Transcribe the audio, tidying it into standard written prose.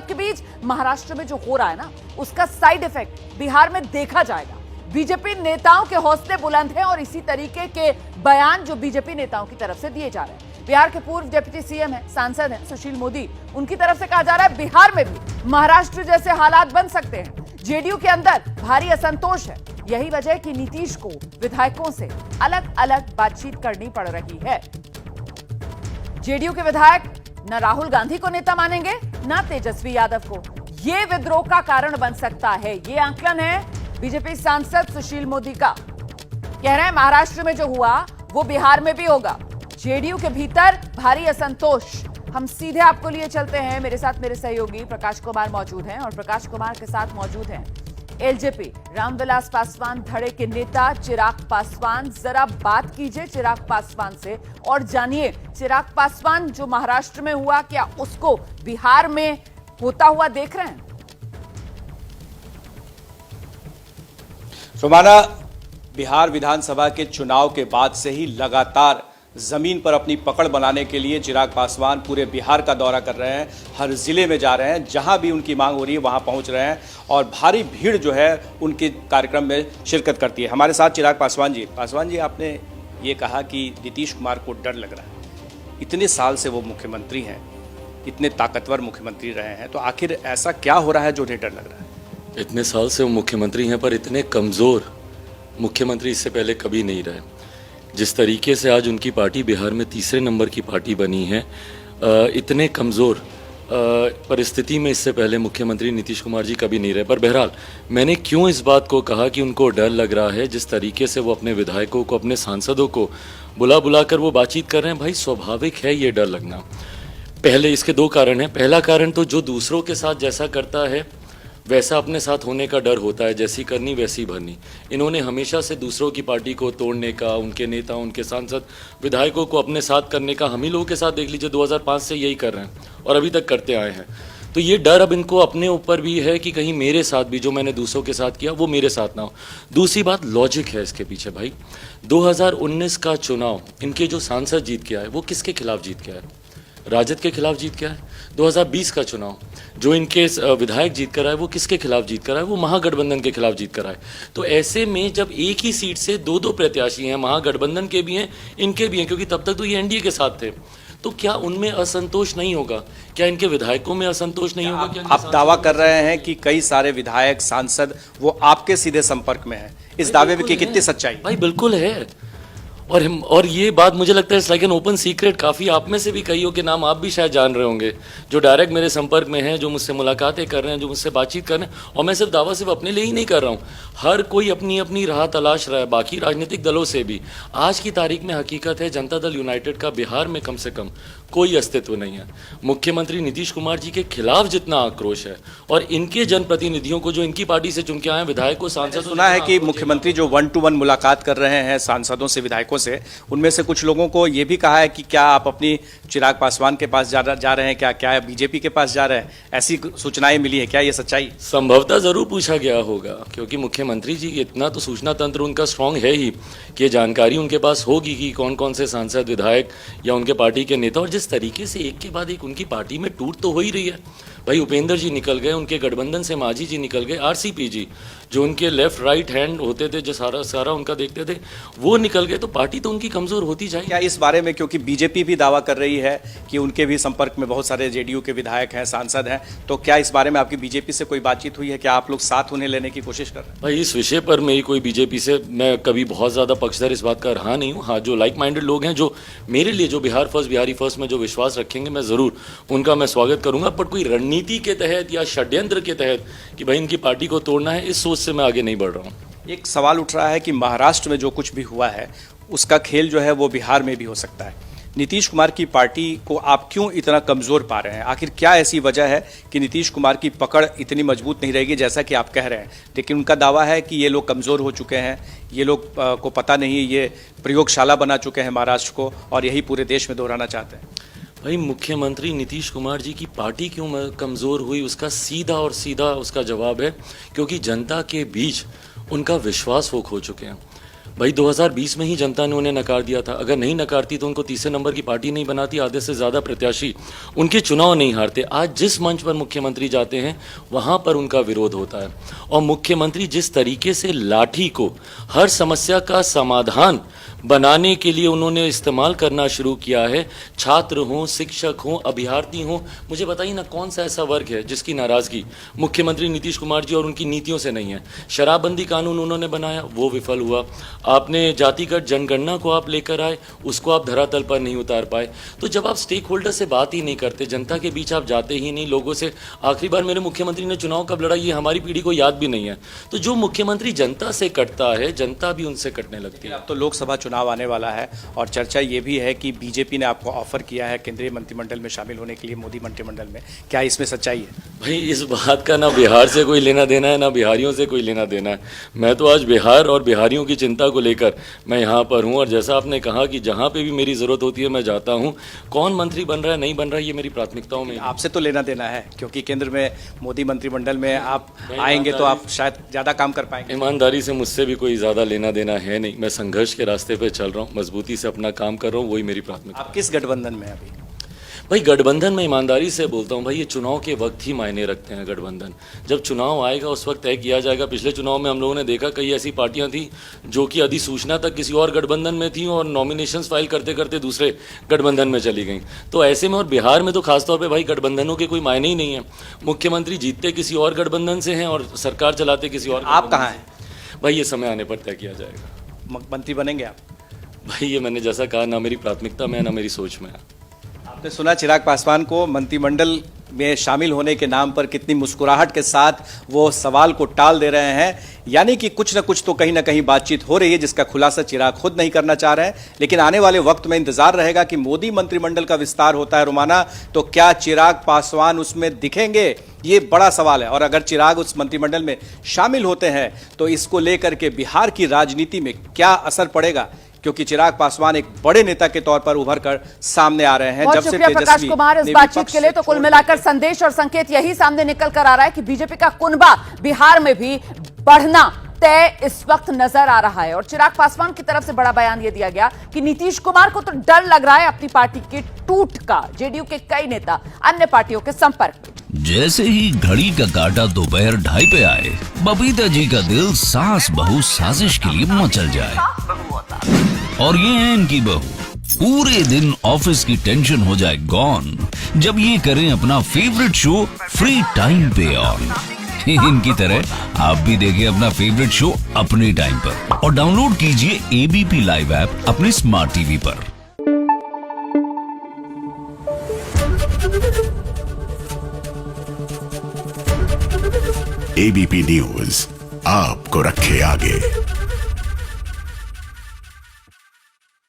सबके बीच महाराष्ट्र में जो हो रहा है ना, उसका साइड इफेक्ट बिहार में देखा जाएगा। बीजेपी नेताओं के हौसले बुलंद हैं और इसी तरीके के बयान जो बीजेपी नेताओं की तरफ से दिए जा रहे हैं। बिहार के पूर्व डिप्टी सीएम हैं, सांसद हैं सुशील मोदी, उनकी तरफ से कहा जा रहा है बिहार में भी महाराष्ट्र जैसे हालात बन सकते हैं। जेडीयू के अंदर भारी असंतोष है। यही वजह है कि नीतीश को विधायकों से अलग अलग बातचीत करनी पड़ रही है। जेडीयू के विधायक न राहुल गांधी को नेता मानेंगे, न तेजस्वी यादव को। यह विद्रोह का कारण बन सकता है, ये आंकलन है बीजेपी सांसद सुशील मोदी का। कह रहे हैं महाराष्ट्र में जो हुआ वो बिहार में भी होगा। जेडीयू के भीतर भारी असंतोष। हम सीधे आपको लिए चलते हैं। मेरे साथ मेरे सहयोगी प्रकाश कुमार मौजूद हैं और प्रकाश कुमार के साथ मौजूद हैं एलजेपी रामविलास पासवान धड़े के नेता चिराग पासवान। जरा बात कीजिए चिराग पासवान से और जानिए चिराग पासवान जो महाराष्ट्र में हुआ, क्या उसको बिहार में होता हुआ देख रहे हैं? रोमाना, बिहार विधानसभा के चुनाव के बाद से ही लगातार जमीन पर अपनी पकड़ बनाने के लिए चिराग पासवान पूरे बिहार का दौरा कर रहे हैं। हर जिले में जा रहे हैं, जहां भी उनकी मांग हो रही है वहां पहुंच रहे हैं और भारी भीड़ जो है उनके कार्यक्रम में शिरकत करती है। हमारे साथ चिराग पासवान जी। पासवान जी, आपने ये कहा कि नीतीश कुमार को डर लग रहा है। इतने साल से वो मुख्यमंत्री हैं, इतने ताकतवर मुख्यमंत्री रहे हैं, तो आखिर ऐसा क्या हो रहा है जो उन्हें डर लग रहा है? इतने साल से वो मुख्यमंत्री हैं, पर इतने कमज़ोर मुख्यमंत्री इससे पहले कभी नहीं रहे। जिस तरीके से आज उनकी पार्टी बिहार में तीसरे नंबर की पार्टी बनी है, इतने कमज़ोर परिस्थिति में इससे पहले मुख्यमंत्री नीतीश कुमार जी कभी नहीं रहे। पर बहरहाल, मैंने क्यों इस बात को कहा कि उनको डर लग रहा है, जिस तरीके से वो अपने विधायकों को, अपने सांसदों को बुला कर वो बातचीत कर रहे हैं, भाई स्वाभाविक है ये डर लगना। पहले इसके दो कारण हैं। पहला कारण तो जो दूसरों के साथ जैसा करता है वैसा अपने साथ होने का डर होता है, जैसी करनी वैसी भरनी। इन्होंने हमेशा से दूसरों की पार्टी को तोड़ने का, उनके नेता, उनके सांसद, विधायकों को अपने साथ करने का, हम ही लोगों के साथ देख लीजिए 2005 से यही कर रहे हैं और अभी तक करते आए हैं। तो ये डर अब इनको अपने ऊपर भी है कि कहीं मेरे साथ भी जो मैंने दूसरों के साथ किया वो मेरे साथ ना हो। दूसरी बात, लॉजिक है इसके पीछे भाई। 2019 का चुनाव इनके जो सांसद जीत के आए वो किसके खिलाफ जीत के आए? राजद के खिलाफ जीत के आए। 2020 का चुनाव जो इनके विधायक जीत कर आए वो किसके खिलाफ जीत कर आए? वो महागठबंधन के खिलाफ जीत कर आए। तो ऐसे में जब एक ही सीट से दो दो प्रत्याशी हैं, महागठबंधन के भी हैं, इनके भी हैं, क्योंकि तब तक तो ये एनडीए के साथ थे, तो क्या उनमें असंतोष नहीं होगा? क्या इनके विधायकों में असंतोष नहीं होगा? आप दावा कर रहे हैं कि कई सारे विधायक, सांसद वो आपके सीधे संपर्क में हैं। इस दावे में कितनी सच्चाई? भाई बिल्कुल है। और ये बात मुझे लगता है लाइक एन ओपन सीक्रेट। काफ़ी आप में से भी कईयों के नाम आप भी शायद जान रहे होंगे जो डायरेक्ट मेरे संपर्क में हैं, जो मुझसे मुलाकातें कर रहे हैं, जो मुझसे बातचीत कर रहे हैं। और मैं सिर्फ दावा सिर्फ अपने लिए ही नहीं कर रहा हूँ, हर कोई अपनी अपनी राह तलाश रहा है, बाकी राजनीतिक दलों से भी। आज की तारीख में हकीकत है जनता दल यूनाइटेड का बिहार में कम से कम कोई अस्तित्व नहीं है। मुख्यमंत्री नीतीश कुमार जी के खिलाफ जितना आक्रोश है और इनके जनप्रतिनिधियों को जो इनकी पार्टी से चुन के आए, विधायकों, सांसदों, सुना है कि मुख्यमंत्री जो 1-to-1 मुलाकात कर रहे हैं सांसदों से, विधायकों से, उनमें से कुछ लोगों को यह भी कहा है कि क्या आप अपनी चिराग पासवान के पास जा रहे हैं, क्या बीजेपी के पास जा रहे हैं? ऐसी सूचनाएं मिली है, क्या ये सच्चाई? संभवतः जरूर पूछा गया होगा, क्योंकि मुख्यमंत्री जी इतना तो सूचना तंत्र उनका स्ट्रांग है ही कि ये जानकारी उनके पास होगी कि कौन कौन से सांसद, विधायक या उनके पार्टी के नेता। और जिस तरीके से एक के बाद एक उनकी पार्टी में टूट तो हो ही रही है भाई। उपेंद्र जी निकल गए, उनके गठबंधन से मांझी जी निकल गए, आरसीपी जी जो उनके लेफ्ट राइट हैंड होते थे, जो सारा उनका देखते थे, वो निकल गए। तो पार्टी तो उनकी कमजोर होती जाएगी। क्या इस बारे में, क्योंकि बीजेपी भी दावा कर रही है कि उनके भी संपर्क में बहुत सारे जेडीयू के विधायक हैं, सांसद हैं, तो क्या इस बारे में आपकी बीजेपी से कोई बातचीत हुई है? क्या आप लोग साथ उन्हें लेने की कोशिश कर रहे हैं? भाई इस विषय पर मेरी कोई बीजेपी से, मैं कभी बहुत ज़्यादा पक्षधर इस बात का रहा नहीं हूँ। हाँ, जो लाइक माइंडेड लोग हैं, जो मेरे लिए जो बिहार फर्स्ट, बिहारी फर्स्ट में जो विश्वास रखेंगे, मैं ज़रूर उनका मैं स्वागत करूँगा। बट कोई रणनीति के तहत या षड्यंत्र के तहत कि भाई इनकी पार्टी को तोड़ना है, इस सोच से मैं आगे नहीं बढ़ रहा हूँ। एक सवाल उठ रहा है कि महाराष्ट्र में जो कुछ भी हुआ है उसका खेल जो है वो बिहार में भी हो सकता है। नीतीश कुमार की पार्टी को आप क्यों इतना कमज़ोर पा रहे हैं? आखिर क्या ऐसी वजह है कि नीतीश कुमार की पकड़ इतनी मजबूत नहीं रहेगी जैसा कि आप कह रहे हैं? लेकिन उनका दावा है कि ये लोग कमज़ोर हो चुके हैं, ये लोग को पता नहीं, ये प्रयोगशाला बना चुके हैं महाराष्ट्र को और यही पूरे देश में दोहराना चाहते हैं। भाई मुख्यमंत्री नीतीश कुमार जी की पार्टी क्यों कमज़ोर हुई, उसका सीधा और सीधा उसका जवाब है क्योंकि जनता के बीच उनका विश्वास वो खो चुके हैं। भाई 2020 में ही जनता ने उन्हें नकार दिया था। अगर नहीं नकारती तो उनको तीसरे नंबर की पार्टी नहीं बनाती, आधे से ज़्यादा प्रत्याशी उनके चुनाव नहीं हारते। आज जिस मंच पर मुख्यमंत्री जाते हैं वहाँ पर उनका विरोध होता है। और मुख्यमंत्री जिस तरीके से लाठी को हर समस्या का समाधान बनाने के लिए उन्होंने इस्तेमाल करना शुरू किया है, छात्र हों, शिक्षक हों, अभ्यर्थी हों, मुझे बताइए ना कौन सा ऐसा वर्ग है जिसकी नाराज़गी मुख्यमंत्री नीतीश कुमार जी और उनकी नीतियों से नहीं है। शराबबंदी कानून उन्होंने बनाया, वो विफल हुआ। आपने जातिगत जनगणना को आप लेकर आए, उसको आप धरातल पर नहीं उतार पाए। तो जब आप स्टेक होल्डर से बात ही नहीं करते, जनता के बीच आप जाते ही नहीं, लोगों से आखिरी बार मेरे मुख्यमंत्री ने चुनाव कब लड़ा ये हमारी पीढ़ी को याद भी नहीं है। तो जो मुख्यमंत्री जनता से कटता है, जनता भी उनसे कटने लगती है। अब तो लोकसभा चुनाव आने वाला है और चर्चा ये भी है कि बीजेपी ने आपको ऑफर किया है केंद्रीय मंत्रिमंडल में शामिल होने के लिए, मोदी मंत्रिमंडल में। क्या इसमें सच्चाई है? भाई इस बात का ना बिहार से कोई लेना देना है, ना बिहारियों से कोई लेना देना है। मैं तो आज बिहार और बिहारियों की चिंता को लेकर मैं यहाँ पर हूँ। और जैसा आपने कहा कि जहाँ पे भी मेरी ज़रूरत होती है मैं जाता हूँ। कौन मंत्री बन रहा है, नहीं बन रहा है, ये मेरी प्राथमिकताओं में। आपसे तो लेना देना है क्योंकि केंद्र में मोदी मंत्रिमंडल में आप आएंगे तो आप शायद ज़्यादा काम कर पाएंगे। ईमानदारी से मुझसे भी कोई ज़्यादा लेना देना है नहीं। मैं संघर्ष के रास्ते पे चल रहा हूँ, मजबूती से अपना काम कर रहा हूँ, वही मेरी प्राथमिकता। आप किस गठबंधन में अभी? भाई गठबंधन में ईमानदारी से बोलता हूँ भाई, ये चुनाव के वक्त ही मायने रखते हैं। गठबंधन जब चुनाव आएगा उस वक्त तय किया जाएगा। पिछले चुनाव में हम लोगों ने देखा कई ऐसी पार्टियां थी जो कि अधिसूचना तक किसी और गठबंधन में थी और नॉमिनेशंस फाइल करते करते दूसरे गठबंधन में चली गई। तो ऐसे में और बिहार में तो खासतौर पर भाई गठबंधनों के कोई मायने ही नहीं है। मुख्यमंत्री जीतते किसी और गठबंधन से हैं और सरकार चलाते किसी और। आप कहाँ हैं? भाई ये समय आने पर तय किया जाएगा। मंत्री बनेंगे आप? भाई ये मैंने जैसा कहा, ना मेरी प्राथमिकता में है, ना मेरी सोच में है। आपने सुना चिराग पासवान को मंत्रिमंडल में शामिल होने के नाम पर कितनी मुस्कुराहट के साथ वो सवाल को टाल दे रहे हैं। यानी कि कुछ न कुछ तो कहीं ना कहीं बातचीत हो रही है जिसका खुलासा चिराग खुद नहीं करना चाह रहे हैं। लेकिन आने वाले वक्त में इंतजार रहेगा कि मोदी मंत्रिमंडल का विस्तार होता है रोमाना, तो क्या चिराग पासवान उसमें दिखेंगे, ये बड़ा सवाल है। और अगर चिराग उस मंत्रिमंडल में शामिल होते हैं तो इसको लेकर के बिहार की राजनीति में क्या असर पड़ेगा, क्योंकि चिराग पासवान एक बड़े नेता के तौर पर उभर कर सामने आ रहे हैं। बहुत शुक्रिया प्रकाश कुमार इस बातचीत के लिए। तो कुल मिलाकर संदेश और संकेत यही सामने निकल कर आ रहा है कि बीजेपी का कुनबा बिहार में भी बढ़ना तय इस वक्त नजर आ रहा है। और चिराग पासवान की तरफ से बड़ा बयान यह दिया गया कि नीतीश कुमार को तो डर लग रहा है अपनी पार्टी के टूट का। जेडीयू के कई नेता अन्य पार्टियों के संपर्क में। जैसे ही घड़ी का काटा दोपहर 2:30 पे आए, बबीता जी का दिल सास बहू साजिश के लिए मचल जाए। और ये है इनकी बहू, पूरे दिन ऑफिस की टेंशन हो जाए गॉन जब ये करें अपना फेवरेट शो फ्री टाइम पे ऑन। इनकी तरह आप भी देखिए अपना फेवरेट शो अपने टाइम पर और डाउनलोड कीजिए एबीपी लाइव ऐप अपने स्मार्ट टीवी पर। एबीपी न्यूज आपको रखे आगे।